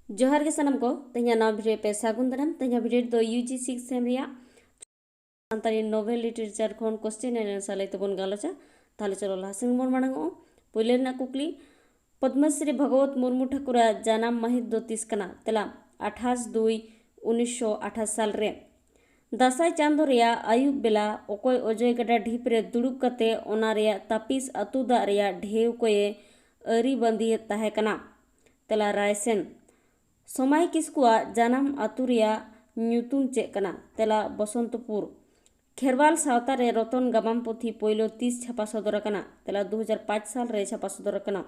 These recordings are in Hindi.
जोहार के सनम को तेना नवा वीडियो पे सागुन दाराम तेना वीडियो दो UG 6 सेम रिया सांताली नोवेल लिटरेचर खन क्वेश्चन एंड आंसर लई तबन गालोचा ताले चलो लासिंग मोर मानगो पहिले ना कुकली पद्मश्री भगवत मुर्मू ठाकुरा जानाम महित दो 30 कना तेला 28/2/1928 साल रे दासाई चांदो रिया आयुब बेला ओकोय अजय गडा ढीप रे दुड़ुब कते ओना रिया तापिस अतु दा रिया ढेव कोये अरी बंदी ताहे कना तेला रायसेन सोमाय किस्कुआ जानाम आतुरिया न्यूतुम चेक कना तेला बसंतपुर खेरवाल सावता रे रतन गमाम पोथी पोइलो 30 छापा सदर कना तेला 2005 साल रे छापा सदर कना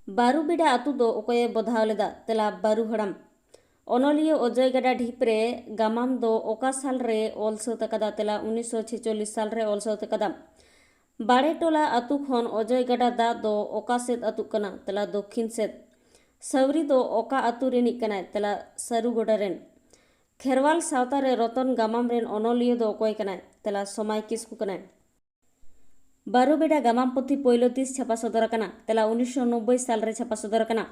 बारूबेड़ा आतु दो ओकोये बधाव लेदा तेला बारू हड़ाम अनलियो अजय गडा ढीप रे गमाम दो ओका साल रे ओल सौत कदा तेला 1946 साल रे ओल सौत कदा बाड़े टोला आतु खन अजय गडा दा दो ओका सेद आतु कना तेला दक्षिण सेद सवरी दो ओका आतु रेनिक कनाय तेला सारुगोडा रेन खेरवाल सावता रे रतन गमाम रेन अनलियो दो ओकोय कनाय तेला सोमाय किस्कु कनाय बारूबेड़ा गमाम पोथी पोइलो 30 छापा सदर कना तेला 1990 साल रे छापा सदर कना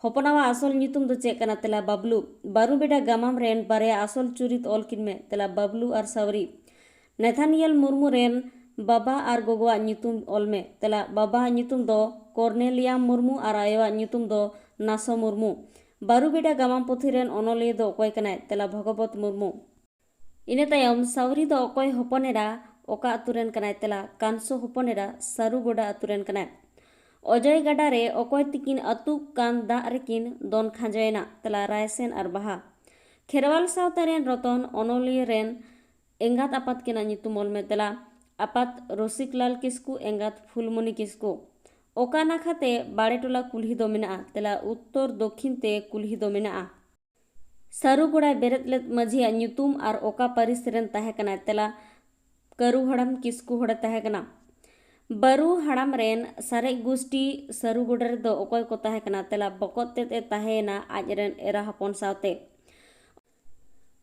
हपनावा आसल ᱧᱩᱛᱩᱢ दो चेक कना तेला बबलू बारूबेड़ा गमाम रेन बारे आसल चुरित ऑल किनमे तेला बबलू और सावरी नेथानियल मुर्मू रेन बाबा और गोगोवा ᱧᱩᱛᱩᱢ ऑल में तेला बाबा ᱧᱩᱛᱩᱢ दो कॉर्नेलिया मुर्मू और आयोवा ᱧᱩᱛᱩᱢ दो नासो मुर्मू बारूबेड़ा गमाम पोथी रेन अनलियो दो ओकोय कनाय तेला भगवत मुर्मू इने तायम सावरी दो ओकोय हपनेरा ओका आतुरेन कनाय तेला कांसो हपनेरा सारुगोडा आतुरेन कनाय अजय गडा रे ओकोय तिकिन अतु कान दा रेकिन दोन खांजयना तेला रायसेन और बाहा खेरवाल सावता रेन रतन अनलियो रेन एंगात आपात किना ᱧᱩᱛᱩᱢ ऑल में तेला आपात रसिकलाल किस्कु एंगात फुलमणि किस्कु ओका नाखाते बाड़े टोला कुल्ही दो मेना तेला उत्तर दक्षिण ते कुल्ही दो मेना सारुगोड़ा बेरेत लेत मझिया ᱧᱩᱛᱩᱢ और ओका परिस रेन ताहे कना तेला करू हड़ाम किस्कु हड़े ताहे कना बरू हड़ाम रेन सारे गोष्ठी सारुगोड़ा रे दो ओकोय को ताहे कना तेला बकत ते ताहेना आज रेन एरा हपन सावते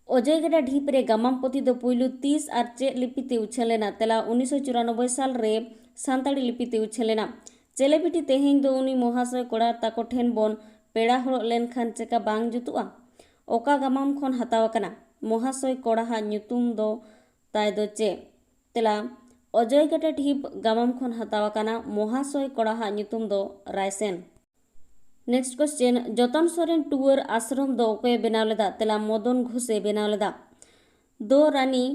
अजय गडा ढीप रे गमाम पोथी दो पुइलु 30 और चे लिपिते उछलेना तेला 1994 साल रे सांताली लिपिते उछलेना चेलेपिटी तेहें दो उनी महाशय कोड़ा ताको ठेन बोन पेड़ा हड़ो लेन खान चेका बांग जुतुआ ओका गमाम खन हताव कना महाशय कोड़ा हा ᱧᱩᱛᱩᱢ दो ताय दो चे तेला अजय गडा ढीप गमाम खन हताव कना महाशय कोड़ा हा ᱧᱩᱛᱩᱢ दो रायसेन नेक्स्ट क्वेश्चन जतन सोरेन टूअर आश्रम दो ओकोय बेनाव लेदा तेला मदन घोषे बेनाव लेदा दो रानी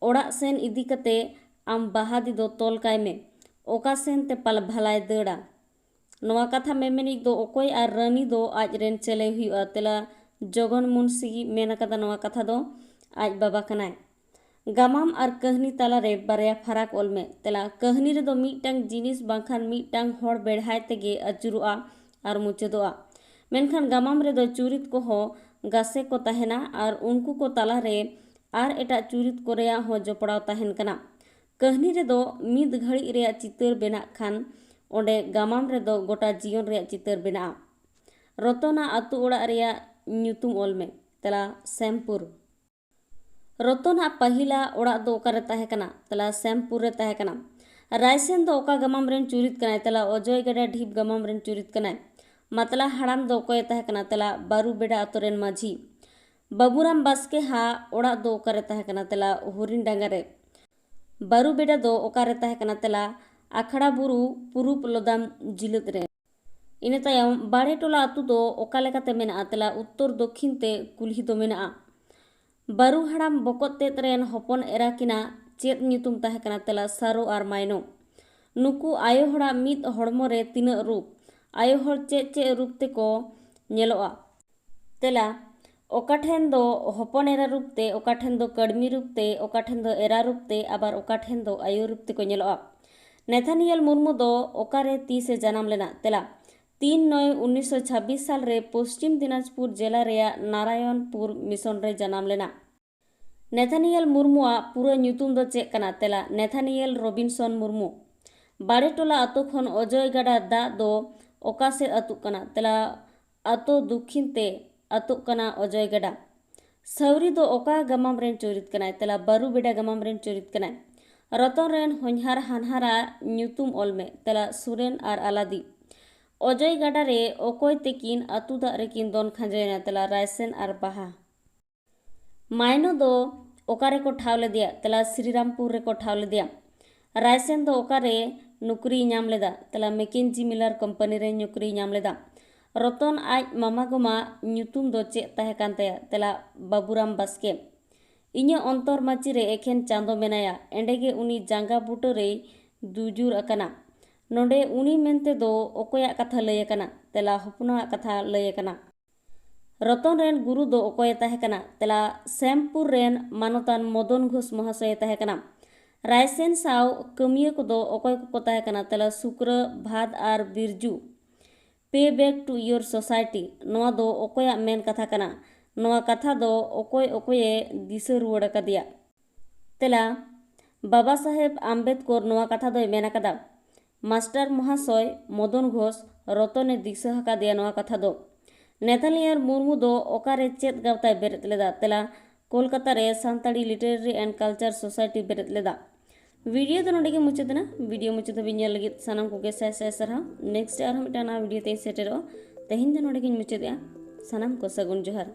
ओड़ा सेन इदी कते आम बाहादी दो तोल काय में ओका सेन ते पल भलाय दड़ा नवा कथा मेमेनिक दो ओकोय आर रानी दो आज रेन चले हुआ तेला जगन मुंशी मेन कदा नवा कथा दो आज बाबा कनाय गमाम और कहनी ताला रे बारया फराक ऑल में तेला कहनी रे दो मीटांग जिनिस बांखान मीटांग होड़ बेढ़ाय तेगे अचुरुआ और मुचदोआ मेनखान गमाम रे दो चुरित को हो गासे को तहेना और उनको को ताला रे आर एटा चुरित को रेया हो जपड़ाव तहेन कना कहनी रे दो मिद घड़ी रे चितर बेना खान ओंडे गमाम रे दो गोटा जीवन रे चितर बेना रतना आतु ओड़ा रे ᱧᱩᱛᱩᱢ ऑल में तेला सैमपुर रतना पहिला ओड़ा दो ओका रे ताहे कना तेला सैमपुर रे ताहे कना रायसेन दो ओका गमाम रेन चुरित कनाय तेला अजय गडा ढीप गमाम रेन चुरित कनाय मतला हड़ाम दो ओकोय ताहे कना तेला बारूबेड़ा आतु रेन माझी बाबूराम बास्के हा ओड़ा दो ओका रे ताहे कना तेला होरिन डांगा रे बारूबेड़ा दो ओका रे ताहे कना तेला आखड़ा बुरु पुरुप लोदाम जिलत रे इने तायम बाड़े टोला आतु दो ओका लेकाते मेना तेला उत्तर दक्षिण ते कुल्ही दो मेना बारू हड़ाम बकत तेत रेन हपन एरा किना चेत ᱧᱩᱛᱩᱢ ताहे कना तेला सारो और मायनो नुकु आयो हड़ा मिद हड़मो रे तिना रूप आयो हड़ चे रूप ते को नेलोआ तेला ओका ठेन दो हपन एरा रूप ते ओका ठेन दो कड़मी रूप ते ओका ठेन दो एरा रूप ते आबार ओका ठेन दो आयो रूप ते को नेलोआ नेथानियल मुर्मू दो ओका रे 30 से जन्म लेना तेला 3/9/1926 साल रे पश्चिम दिनाजपुर जिला रेया नारायणपुर मिशन रे जन्म लेना नेथानियल मुर्मुआ पूरा ᱧᱩᱛᱩᱢ दो चेक कना तेला नेथानियल रॉबिन्सन मुर्मू बाड़े टोला आतो खन अजय गडा दा दो ओका से अतु कना तेला आतो दक्षिण ते अतु कना अजय गडा सवरी दो ओका गमाम रेन चोरित कना तेला बारूबेड़ा गमाम रेन चोरित कना रतन रेन होनहार हानहारा ᱧᱩᱛᱩᱢ ऑल में तेला सुरेन और आलादी ᱚᱡᱚᱭ ᱜᱟᱰᱟ ᱨᱮ ᱚᱠᱚᱭ ᱛᱮᱠᱤᱱ ᱟᱹᱛᱩ ᱫᱟᱜ ᱨᱮᱠᱤᱱ ᱫᱚᱱ ᱠᱷᱟᱸᱡᱚᱭᱮᱱᱟ? ᱛᱮᱞᱟ ᱨᱟᱭᱥᱮᱱ ᱟᱨ ᱵᱟᱦᱟ᱾ ᱢᱟᱭᱱᱚ ᱫᱚ ᱚᱠᱟᱨᱮᱠᱚ ᱴᱷᱟᱶ ᱞᱮᱫᱮᱭᱟ? ᱛᱮᱞᱟ ᱥᱨᱤᱨᱟᱢᱯᱩᱨ ᱨᱮᱠᱚ ᱴᱷᱟᱶ ᱞᱮᱫᱮᱭᱟ᱾ ᱨᱟᱭᱥᱮᱱ ᱫᱚ ᱚᱠᱟᱨᱮ ᱱᱩᱠᱨᱤᱭ ᱧᱟᱢ ᱞᱮᱫᱟ? ᱛᱮᱞᱟ ᱢᱮᱠᱮᱱᱡᱤ ᱢᱤᱞᱟᱨ ᱠᱳᱢᱯᱟᱱᱤ ᱨᱮ ᱱᱩᱠᱨᱤᱭ ᱧᱟᱢ ᱞᱮᱫᱟ᱾ ᱨᱚᱛᱚᱱ ᱟᱡ ᱢᱟᱢᱟ ᱜᱚᱢᱟ ᱧᱩᱛᱩᱢ ᱫᱚ ᱪᱮᱫ ᱛᱟᱦᱮᱸ ᱠᱟᱱ ᱛᱟᱭᱟ? ᱛᱮᱞᱟ ᱵᱟᱵᱩᱨᱟᱢ ᱵᱟᱥᱠᱮ᱾ ᱤᱧᱟᱹᱜ ᱚᱱᱛᱚᱨ ᱢᱟᱹᱪᱤ ᱨᱮ ᱮᱠᱷᱮᱱ ᱪᱟᱸᱫᱚ ᱢᱮᱱᱟᱭᱟ, ᱮᱸᱰᱮᱜᱮ ᱩᱱᱤ ᱡᱟᱸᱜᱟ ᱵᱩᱴᱟᱹ ᱨᱮᱭ ᱫᱩᱡᱩᱨ ᱟᱠᱟᱱᱟ᱾ ᱱᱚᱰᱮ ᱩᱱᱤ ᱢᱮᱱᱛᱮ ᱫᱚ ᱚᱠᱚᱭᱟᱜ ᱠᱟᱛᱷᱟ ᱞᱟᱹᱭ ᱟᱠᱟᱱᱟ? ᱛᱮᱞᱟ ᱦᱚᱯᱚᱱᱟᱜ ᱠᱟᱛᱷᱟ ᱞᱟᱹᱭ ᱟᱠᱟᱱᱟ᱾ ᱨᱚᱛᱚᱱ ᱨᱮᱱ ᱜᱩᱨᱩ ᱫᱚ ᱚᱠᱚᱭᱮ ᱛᱟᱦᱮᱸ ᱠᱟᱱᱟ? ᱛᱮᱞᱟ ᱥᱮᱢᱯᱩᱨ ᱨᱮᱱ ᱢᱟᱱᱚᱛᱟᱱ ᱢᱚᱫᱚᱱ ᱜᱷᱳᱥ ᱢᱚᱦᱟᱥᱚᱭᱮ ᱛᱟᱦᱮᱸ ᱠᱟᱱᱟ᱾ ᱨᱟᱭᱥᱮᱱ ᱥᱟᱶ ᱠᱟᱹᱢᱤᱭᱟᱹ ᱠᱚᱫᱚ ᱚᱠᱚᱭ ᱠᱚᱠᱚ ᱛᱟᱦᱮᱸ ᱠᱟᱱᱟ? ᱛᱮᱞᱟ ᱥᱩᱠᱨᱚ, ᱵᱷᱟᱫ ᱟᱨ ᱵᱤᱨᱡᱩ᱾ ᱯᱮ ᱵᱮᱠ ᱴᱩ ᱤᱭᱳᱨ ᱥᱳᱥᱟᱭᱴᱤ, ᱱᱚᱣᱟ ᱫᱚ ᱚᱠᱚᱭᱟᱜ ᱢᱮᱱ ᱠᱟᱛᱷᱟ ᱠᱟᱱᱟ? ᱱᱚᱣᱟ ᱠᱟᱛᱷᱟ ᱫᱚ ᱚᱠᱚᱭᱮ ᱫᱤᱥᱟᱹ ᱨᱩᱣᱟᱹᱲ ᱟᱠᱟᱫᱮᱭᱟ? ᱛᱮᱞᱟ ᱵᱟᱵᱟ ᱥᱟᱦᱮᱵ ᱟᱢᱵᱮᱫᱠᱚᱨ ᱱᱚᱣᱟ ᱠᱟᱛᱷᱟ ᱫᱚᱭ ᱢᱮᱱ ᱟᱠᱟᱫᱟ᱾ ᱢᱟᱥᱴᱟᱨ ᱢᱚᱦᱟᱥᱚᱭ ᱢᱚᱫᱚᱱ ᱜᱷᱳᱥ ᱨᱚᱛᱚᱱᱮ ᱫᱤᱥᱟᱹ ᱟᱠᱟᱫᱮᱭᱟ ᱱᱚᱣᱟ ᱠᱟᱛᱷᱟ ᱫᱚ᱾ ᱱᱮᱛᱷᱟᱱᱤᱭᱟᱨ ᱢᱩᱨᱢᱩ ᱫᱚ ᱚᱠᱟᱨᱮ ᱪᱮᱫ ᱜᱟᱶᱛᱟᱭ ᱵᱮᱨᱮᱫ ᱞᱮᱫᱟ? ᱛᱮᱞᱟ ᱠᱳᱞᱠᱟᱛᱟ ᱨᱮ ᱥᱟᱱᱛᱟᱲᱤ ᱞᱤᱴᱟᱨᱟᱨᱤ ᱮᱱᱰ ᱠᱟᱞᱪᱟᱨ ᱥᱳᱥᱟᱭᱴᱤ ᱵᱮᱨᱮᱫ ᱞᱮᱫᱟ᱾ ᱵᱷᱤᱰᱤᱭᱳ ᱫᱚ ᱱᱚᱰᱮ ᱜᱮ ᱢᱩᱪᱟᱹᱫ ᱮᱱᱟ᱾ ᱵᱷᱤᱰᱤᱭᱳ ᱢᱩᱪᱟᱹᱫ ᱫᱷᱟᱹᱵᱤᱡ ᱧᱮᱞ ᱞᱟᱹᱜᱤᱫ ᱥᱟᱱᱟᱢ ᱠᱚᱜᱮ ᱥᱟᱭ ᱥᱟᱭ ᱥᱟᱨᱦᱟᱣ᱾ ᱱᱮᱠᱥᱴ ᱟᱨᱦᱚᱸ ᱢᱤᱫᱴᱟᱝ ᱱᱟᱣᱟ ᱵᱷᱤᱰᱤᱭᱳ ᱛᱮᱧ ᱥᱮᱴᱮᱨᱚᱜᱼᱟ᱾ ᱛᱮᱦᱮᱧ ᱫᱚ ᱱᱚᱰᱮ ᱜᱤᱧ ᱢᱩᱪᱟᱹᱫᱮᱜᱼᱟ᱾ ᱥᱟᱱᱟᱢ ᱠᱚ ᱥᱟᱹᱜᱩᱱ ᱡᱚᱦᱟᱨ᱾